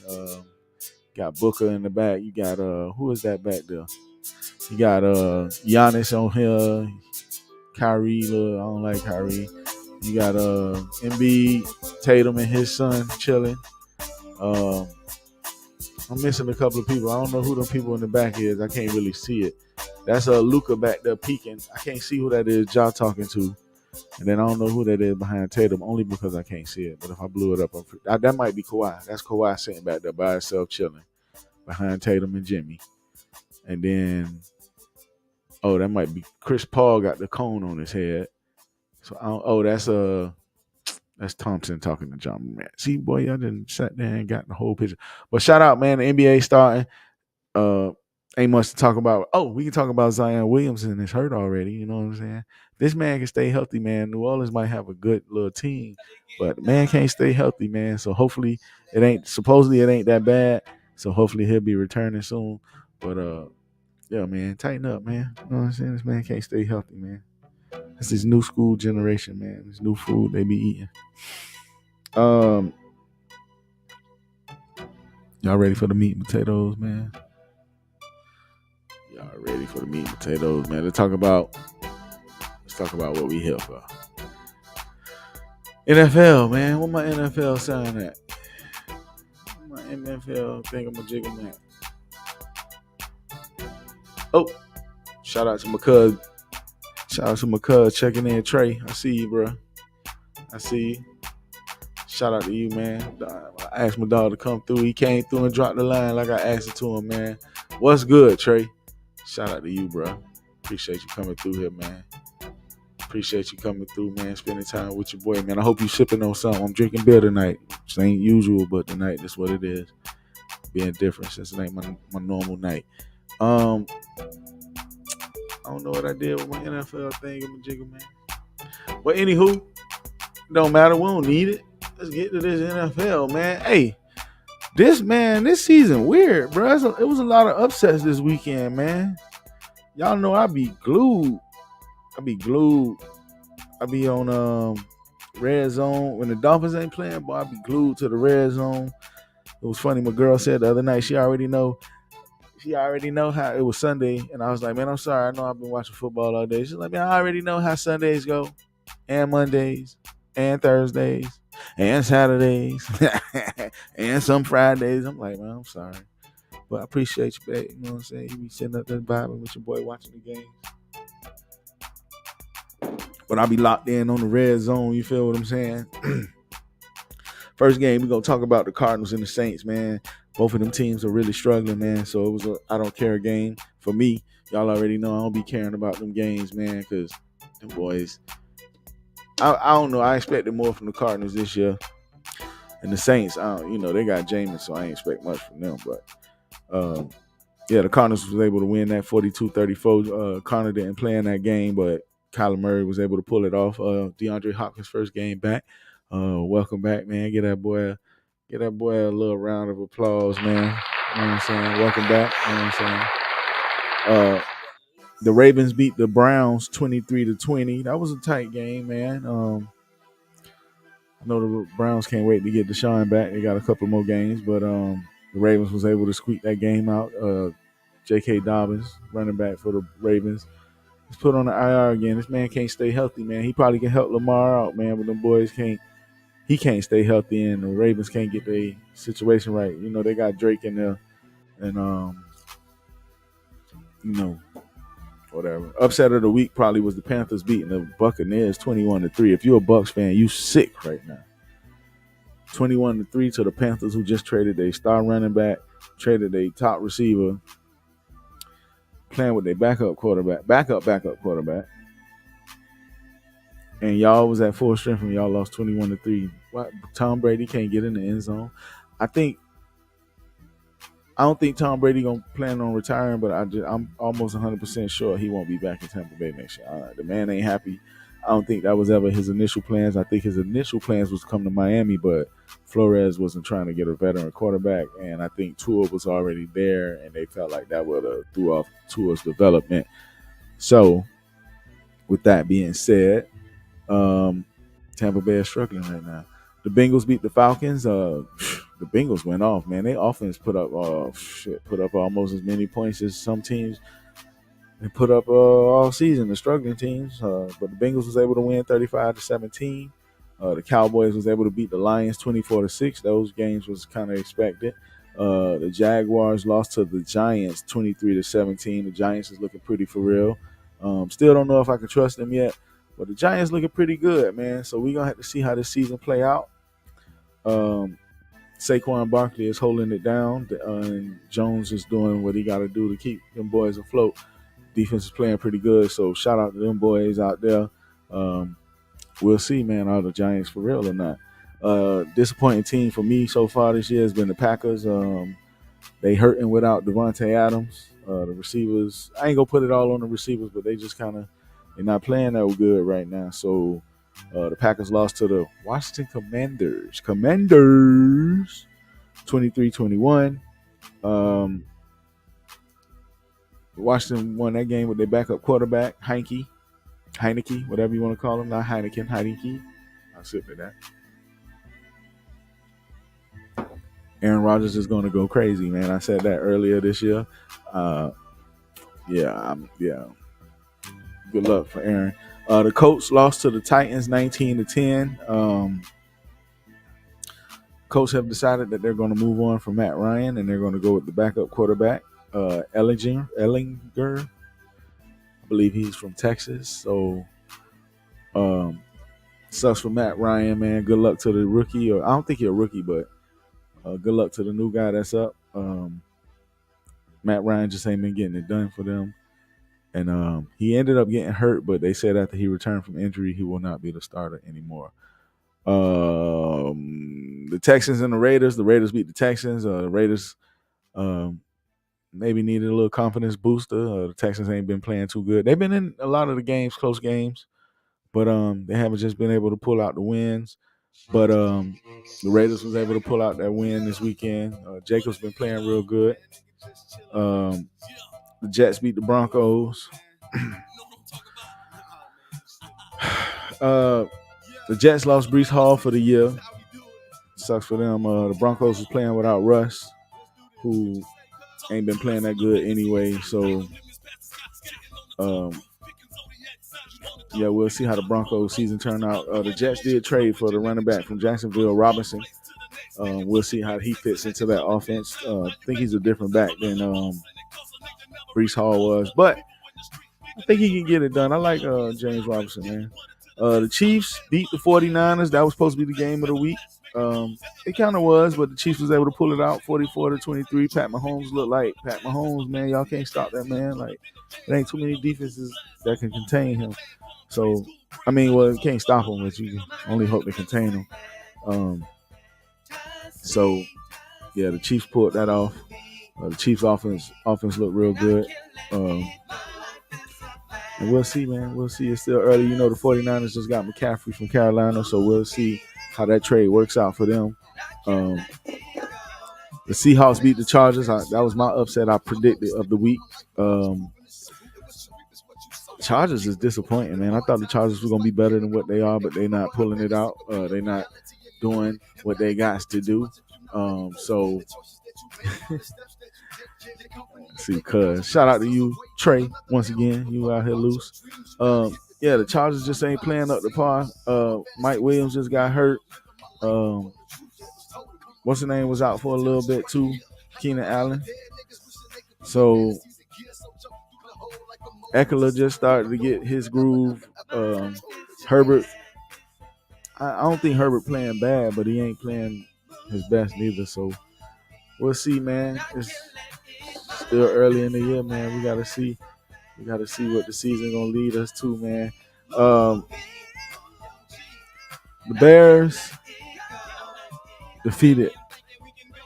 Got Booker in the back. You got who is that back there? You got Giannis on here. Kyrie, I don't like Kyrie. You got Embiid, Tatum, and his son chilling. I'm missing a couple of people. I don't know who them people in the back is. I can't really see it. That's Luka back there peeking. I can't see who that is Ja talking to. And then I don't know who that is behind Tatum, only because I can't see it. But if I blew it up, that might be Kawhi. That's Kawhi sitting back there by himself chilling behind Tatum and Jimmy. And then, that might be Chris Paul got the cone on his head. So that's Thompson talking to John Morant. See, boy, y'all didn't sat there and got the whole picture. But shout out, man. The NBA starting. Ain't much to talk about. Oh, we can talk about Zion Williamson. It's hurt already. You know what I'm saying? This man can stay healthy, man. New Orleans might have a good little team, but the man can't stay healthy, man. So hopefully it ain't that bad. So hopefully he'll be returning soon. But yeah, man, tighten up, man. You know what I'm saying? This man can't stay healthy, man. This is new school generation, man. This new food they be eating. Y'all ready for the meat and potatoes, man? Y'all ready for the meat and potatoes, man? Let's talk about what we here for. NFL, man. Where my NFL sign at? My NFL thingamajigam at? Oh, shout out to my cuz. Shout out to my cuz checking in, Trey. I see you, bro. I see you. Shout out to you, man. I asked my dog to come through. He came through and dropped the line like I asked it to him, man. What's good, Trey? Shout out to you, bro. Appreciate you coming through here, man. Appreciate you coming through, man. Spending time with your boy, man. I hope you sipping on something. I'm drinking beer tonight. Which ain't usual, but tonight that's what it is. Being different since it ain't my normal night. I don't know what I did with my NFL thing. I'm a jiggle, man. But anywho, don't matter. We don't need it. Let's get to this NFL, man. Hey, this season weird, bro. It was a lot of upsets this weekend, man. Y'all know I be glued. I be on red zone when the Dolphins ain't playing, boy. I be glued to the red zone. It was funny. My girl said the other night she already know how it was Sunday, and I was like, man, I'm sorry. I know I've been watching football all day. She's like, man, I already know how Sundays go, and Mondays, and Thursdays, and Saturdays, and some Fridays. I'm like, man, I'm sorry, but I appreciate you, babe. You know what I'm saying? You be sitting up there vibing with your boy, watching the games. But I'll be locked in on the red zone. You feel what I'm saying? First game, we're going to talk about the Cardinals and the Saints, man. Both of them teams are really struggling, man. So it was a I don't care game for me. Y'all already know I don't be caring about them games, man, because them boys, I don't know. I expected more from the Cardinals this year. And the Saints, they got Jameis, so I ain't expect much from them. But, the Cardinals was able to win that 42-34. Connor didn't play in that game, but Kyler Murray was able to pull it off. DeAndre Hopkins' first game back. Welcome back, man. Get that boy a little round of applause, man. You know what I'm saying? Welcome back. You know what I'm saying? The Ravens beat the Browns 23-20. That was a tight game, man. I know the Browns can't wait to get Deshaun back. They got a couple more games, but the Ravens was able to squeak that game out. J.K. Dobbins, running back for the Ravens, was put on the IR again. This man can't stay healthy, man. He probably can help Lamar out, man, but them boys can't. He can't stay healthy, and the Ravens can't get their situation right. You know, they got Drake in there, and whatever. Upset of the week probably was the Panthers beating the Buccaneers 21-3. If you're a Bucs fan, you sick right now. 21-3 to the Panthers, who just traded their star running back, traded their top receiver, playing with their backup quarterback, and y'all was at full strength and y'all lost 21-3. What? Tom Brady can't get in the end zone. I don't think Tom Brady gonna plan on retiring, but I'm almost 100% sure he won't be back in Tampa Bay next year. The man ain't happy. I don't think that was ever his initial plans. I think his initial plans was to come to Miami, but Flores wasn't trying to get a veteran quarterback, and I think Tua was already there, and they felt like that would have threw off Tua's development. So, with that being said, Tampa Bay is struggling right now. The Bengals beat the Falcons. The Bengals went off, man. Their offense put up almost as many points as some teams and put up all season, the struggling teams. But the Bengals was able to win 35-17. The Cowboys was able to beat the Lions 24-6. Those games was kind of expected. The Jaguars lost to the Giants 23-17. The Giants is looking pretty for real. Still don't know if I can trust them yet, but the Giants looking pretty good, man. So we're going to have to see how this season play out. Saquon Barkley is holding it down, and Jones is doing what he got to do to keep them boys afloat. Defense is playing pretty good, so shout out to them boys out there. We'll see, man, are the Giants for real or not? Disappointing team for me so far this year has been the Packers. They hurting without Devontae Adams. The receivers, I ain't going to put it all on the receivers, but they just kind of, they're not playing that good right now. So the Packers lost to the Washington Commanders 23-21. Washington won that game with their backup quarterback, Heineke, whatever you want to call him. Not Heineke. I'll sit with that. Aaron Rodgers is going to go crazy, man. I said that earlier this year. Good luck for Aaron. The Colts lost to the Titans 19-10. Colts have decided that they're going to move on from Matt Ryan, and they're going to go with the backup quarterback, Ellinger. I believe he's from Texas. So sucks for Matt Ryan, man. Good luck to the rookie. Or I don't think he's a rookie, but good luck to the new guy that's up. Matt Ryan just ain't been getting it done for them. And he ended up getting hurt, but they said after he returned from injury, he will not be the starter anymore. The Texans and the Raiders. The Raiders beat the Texans. The Raiders maybe needed a little confidence booster. The Texans ain't been playing too good. They've been in a lot of the games, close games, but they haven't just been able to pull out the wins. But the Raiders was able to pull out that win this weekend. Jacobs been playing real good. The Jets beat the Broncos. The Jets lost Breece Hall for the year. Sucks for them. The Broncos was playing without Russ, who ain't been playing that good anyway. So, yeah, we'll see how the Broncos season turn out. The Jets did trade for the running back from Jacksonville, Robinson. We'll see how he fits into that offense. I think he's a different back than Breece Hall was, but I think he can get it done. I like James Robinson, man. The Chiefs beat the 49ers. That was supposed to be the game of the week. It kind of was, but the Chiefs was able to pull it out 44-23. Pat Mahomes looked like Pat Mahomes, man. Y'all can't stop that man. Like, there ain't too many defenses that can contain him. So, I mean, well, you can't stop him, but you can only hope to contain him. So, yeah, the Chiefs pulled that off. The Chiefs offense looked real good. And we'll see, man. We'll see. It's still early. You know, the 49ers just got McCaffrey from Carolina, so we'll see how that trade works out for them. The Seahawks beat the Chargers. That was my upset I predicted of the week. Chargers is disappointing, man. I thought the Chargers were going to be better than what they are, but they're not pulling it out. They're not doing what they got to do. So, see, cuz shout out to you, Trey. Once again, you out here loose. Yeah, the Chargers just ain't playing up to par. Mike Williams just got hurt. What's the name was out for a little bit too, Keenan Allen. So Eckler just started to get his groove. Herbert, I don't think Herbert playing bad, but he ain't playing his best neither. So we'll see, man. It's still early in the year, man. We gotta see what the season gonna lead us to, man. The Bears defeated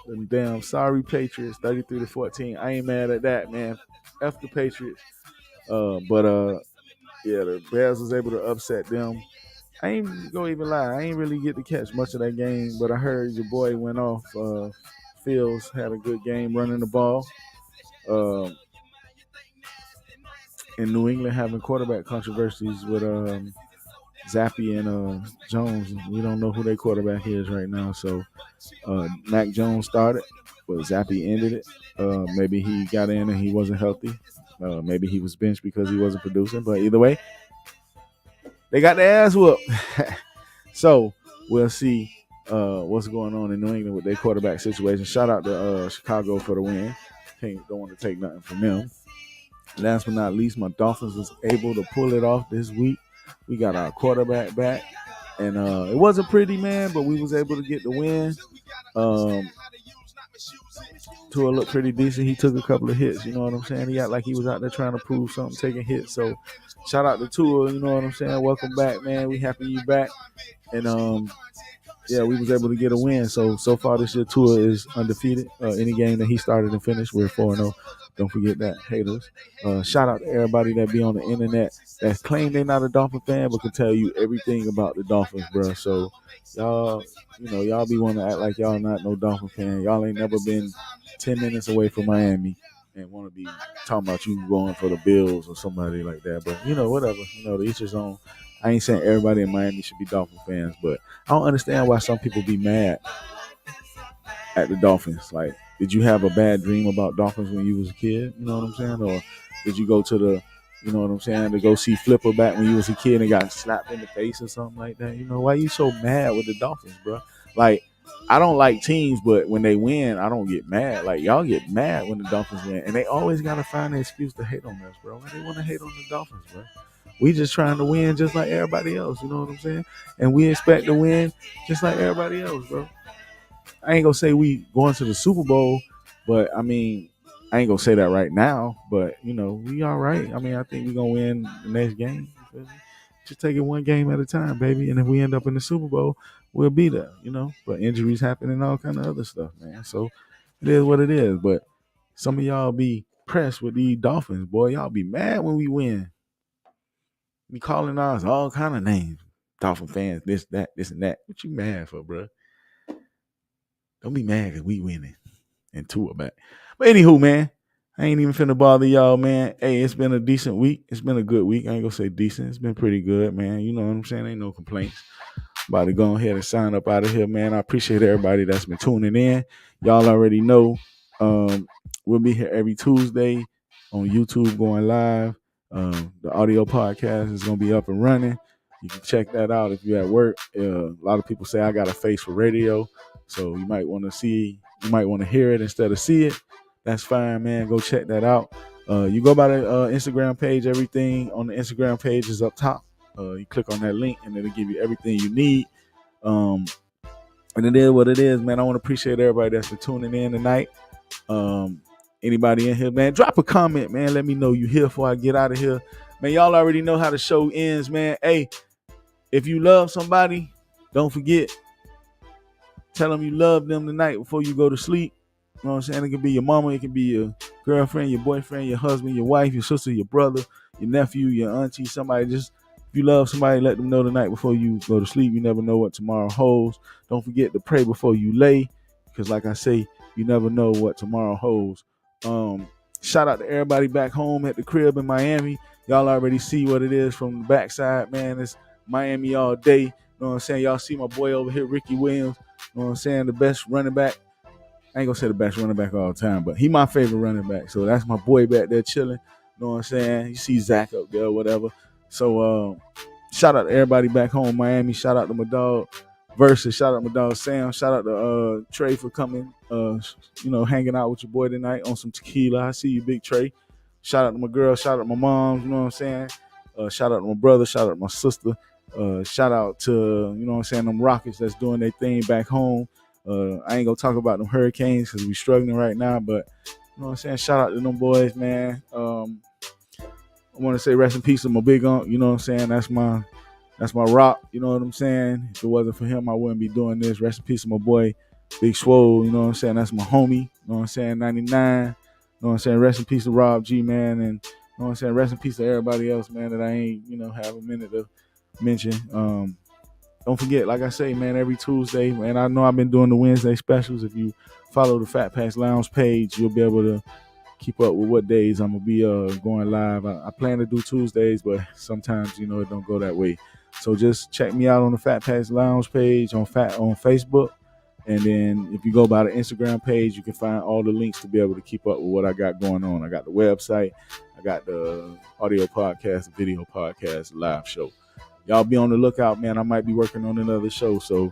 them damn sorry Patriots 33-14. I ain't mad at that, man. F the Patriots. Yeah, the Bears was able to upset them. I ain't gonna even lie. I ain't really get to catch much of that game, but I heard your boy went off. Fields had a good game running the ball. In New England, having quarterback controversies with Zappy and Jones. We don't know who their quarterback is right now. So Mac Jones started, but Zappy ended it. Maybe he got in and he wasn't healthy. Maybe he was benched because he wasn't producing. But either way, they got their ass whooped. So we'll see what's going on in New England with their quarterback situation. Shout out to Chicago for the win. Don't want to take nothing from them. Last but not least, my Dolphins was able to pull it off this week. We got our quarterback back, and it wasn't pretty, man, but we was able to get the win. Tua looked pretty decent. He took a couple of hits, you know what I'm saying? He acted like he was out there trying to prove something, taking hits. So shout out to Tua, you know what I'm saying? Welcome back, man. We happy you back. And yeah, we was able to get a win. So far this year, Tua is undefeated. Any game that he started and finished, we're 4-0. Don't forget that, haters. Shout out to everybody that be on the internet that claim they're not a Dolphin fan but can tell you everything about the Dolphins, bro. So y'all be wanting to act like y'all not no Dolphin fan. Y'all ain't never been 10 minutes away from Miami and want to be talking about you going for the Bills or somebody like that. But, whatever. To each his own. I ain't saying everybody in Miami should be Dolphin fans, but I don't understand why some people be mad at the Dolphins. Like, did you have a bad dream about Dolphins when you was a kid? You know what I'm saying? Or did you go to the, to go see Flipper back when you was a kid and got slapped in the face or something like that? Why you so mad with the Dolphins, bro? Like, I don't like teams, but when they win, I don't get mad. Like, y'all get mad when the Dolphins win, and they always got to find an excuse to hate on us, bro. Why they want to hate on the Dolphins, bro? We just trying to win just like everybody else, you know what I'm saying? And we expect to win just like everybody else, bro. I ain't gonna say we going to the Super Bowl, but I mean, I ain't gonna say that right now, but you know, we all right. I mean, I think we're gonna win the next game. Just take it one game at a time, baby. And if we end up in the Super Bowl, we'll be there, you know. But injuries happen and all kind of other stuff, man. So it is what it is. But some of y'all be pressed with these Dolphins, boy. Y'all be mad when we win. Be calling us all kind of names. Dolphin fans, this, that, this, and that. What you mad for, bro? Don't be mad because we winning and two are back. But anywho, man, I ain't even finna bother y'all, man. Hey, it's been a decent week. It's been a good week. I ain't gonna say decent. It's been pretty good, man. You know what I'm saying? Ain't no complaints. About to go ahead and sign up out of here, man. I appreciate everybody that's been tuning in. Y'all already know we'll be here every Tuesday on YouTube going live. The audio podcast is going to be up and running. You can check that out if you're at work. A lot of people say I got a face for radio, so you might want to hear it instead of see it. That's fine, man. Go check that out. You go by the Instagram page. Everything on the Instagram page is up top. You click on that link and it'll give you everything you need. And it is what it is, man. I want to appreciate everybody that's been tuning in tonight. Anybody in here, man, drop a comment, man. Let me know you here before I get out of here. Man, y'all already know how the show ends, man. Hey, if you love somebody, don't forget, tell them you love them tonight before you go to sleep. You know what I'm saying? It can be your mama, it can be your girlfriend, your boyfriend, your husband, your wife, your sister, your brother, your nephew, your auntie, somebody. Just if you love somebody, let them know tonight before you go to sleep. You never know what tomorrow holds. Don't forget to pray before you lay, because like I say, you never know what tomorrow holds. Shout out to everybody back home at the crib in Miami. Y'all already see what it is from the backside, man. It's Miami all day. You know what I'm saying? Y'all see my boy over here, Ricky Williams. You know what I'm saying? The best running back. I ain't gonna say the best running back all the time, but he my favorite running back. So that's my boy back there chilling. You know what I'm saying? You see Zach up there or whatever. So shout out to everybody back home, Miami. Shout out to my dog Versus. Shout out to my dog Sam. Shout out to Trey for coming, hanging out with your boy tonight on some tequila. I see you, Big Trey. Shout out to my girl. Shout out to my mom. You know what I'm saying? Shout out to my brother. Shout out to my sister. Shout out to, you know what I'm saying, them Rockets that's doing their thing back home. I ain't gonna talk about them Hurricanes because we struggling right now, but you know what I'm saying? Shout out to them boys, man. I want to say rest in peace to my big uncle. You know what I'm saying? That's my rock. You know what I'm saying? If it wasn't for him, I wouldn't be doing this. Rest in peace to my boy, Big Swole. You know what I'm saying? That's my homie. You know what I'm saying? 99. You know what I'm saying? Rest in peace to Rob G, man. And you know what I'm saying? Rest in peace to everybody else, man, that I ain't, have a minute to mention. Don't forget, like I say, man, every Tuesday, man, I know I've been doing the Wednesday specials. If you follow the FatPacks Lounge page, you'll be able to keep up with what days I'm going to be going live. I plan to do Tuesdays, but sometimes, it don't go that way. So just check me out on the FatPacks Lounge page on Facebook. And then if you go by the Instagram page, you can find all the links to be able to keep up with what I got going on. I got the website. I got the audio podcast, the video podcast, live show. Y'all be on the lookout, man. I might be working on another show. So, you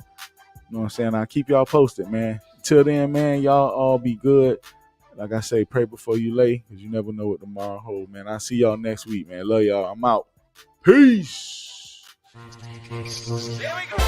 know what I'm saying? I'll keep y'all posted, man. Till then, man, y'all all be good. Like I say, pray before you lay, because you never know what tomorrow holds, man. I'll see y'all next week, man. Love y'all. I'm out. Peace. Here we go.